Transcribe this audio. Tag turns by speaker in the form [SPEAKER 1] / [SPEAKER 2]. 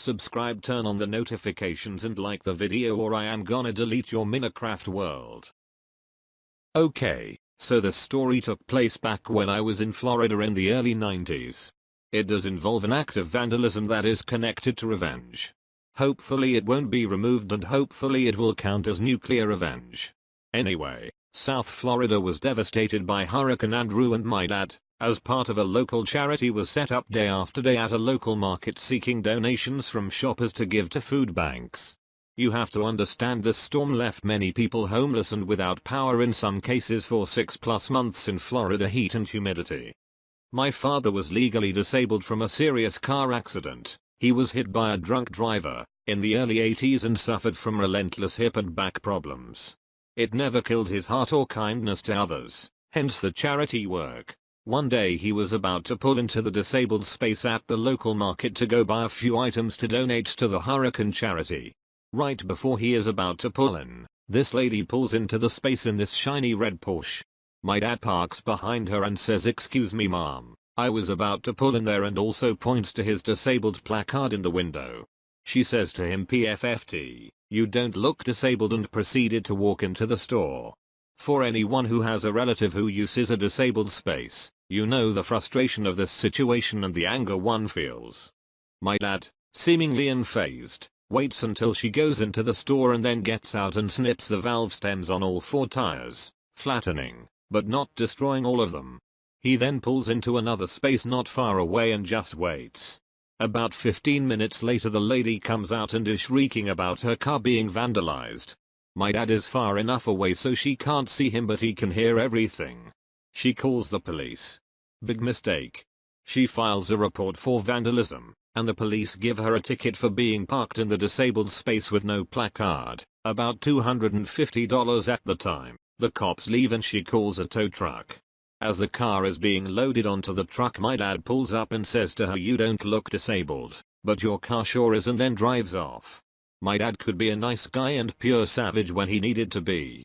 [SPEAKER 1] Subscribe, turn on the notifications and like the video or I am gonna delete your Minecraft world. Okay, so the story took place back when I was in Florida in the early 90s. It does involve an act of vandalism that is connected to revenge. Hopefully it won't be removed and hopefully it will count as nuclear revenge. Anyway, South Florida was devastated by Hurricane Andrew and my dad, as part of a local charity, was set up day after day at a local market seeking donations from shoppers to give to food banks. You have to understand this storm left many people homeless and without power in some cases for 6+ months in Florida heat and humidity. My father was legally disabled from a serious car accident. He was hit by a drunk driver in the early 80s and suffered from relentless hip and back problems. It never killed his heart or kindness to others, hence the charity work. One day he was about to pull into the disabled space at the local market to go buy a few items to donate to the hurricane charity. Right before he is about to pull in, this lady pulls into the space in this shiny red Porsche. My dad parks behind her and says, "Excuse me ma'am, I was about to pull in there," and also points to his disabled placard in the window. She says to him, "PFFT, you don't look disabled," and proceeded to walk into the store. For anyone who has a relative who uses a disabled space, you know the frustration of this situation and the anger one feels. My dad, seemingly unfazed, waits until she goes into the store and then gets out and snips the valve stems on all 4 tires, flattening, but not destroying all of them. He then pulls into another space not far away and just waits. About 15 minutes later the lady comes out and is shrieking about her car being vandalized. My dad is far enough away so she can't see him, but he can hear everything. She calls the police. Big mistake. She files a report for vandalism, and the police give her a ticket for being parked in the disabled space with no placard, about $250 at the time. The cops leave and she calls a tow truck. As the car is being loaded onto the truck, my dad pulls up and says to her, "You don't look disabled, but your car sure is," and then drives off. My dad could be a nice guy and pure savage when he needed to be,